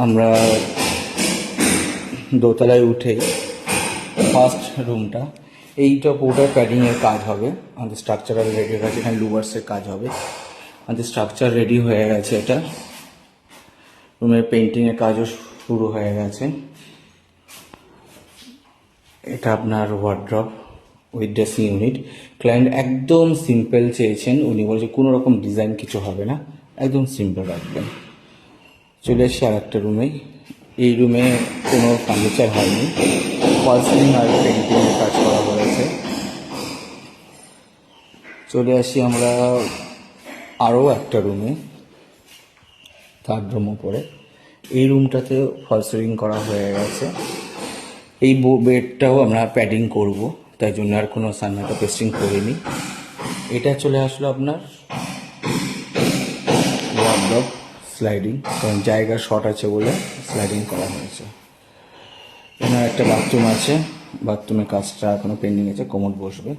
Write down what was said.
আমরা দোতলায় উঠেই ফার্স্ট রুমটা, এইটা পুরোটা প্যাডিংয়ের কাজ হবে। আমাদের স্ট্রাকচারাল রেডি হয়ে গেছে, এখানে লুভার্সের কাজ হবে। আমাদের স্ট্রাকচার রেডি হয়ে গেছে। এটা রুমের পেন্টিংয়ের কাজও শুরু হয়ে গেছে। এটা আপনার wardrobe with dressing unit. Client একদম সিম্পল চেয়েছেন, উনি বলছে কোনো রকম ডিজাইন কিছু হবে না, একদম সিম্পল রাখবেন। চলে এসছি আর একটা রুমে। এই রুমে কোনো ফার্নিচার হয়নি, ফল সিলিং আর পেন্টিংয়ের কাজ করা হয়েছে। চলে আসি আমরা আরও একটা রুমে, থার্ড রুম উপরে। এই রুমটাতে ফল সিলিং করা হয়ে গেছে। এই বেডটাও আমরা প্যাডিং করব, তাই জন্য আর কোনো সানমাইকা পেস্টিং করিনি। এটা চলে আসলো আপনার ওয়ার্ডরোব স্লাইডিং, কারণ জায়গা শর্ট আছে বলে স্লাইডিং করা হয়েছে। এখানে একটা বাথরুম আছে, বাথরুমের কাজটা এখনো পেন্ডিং আছে, কোমোড বসবে।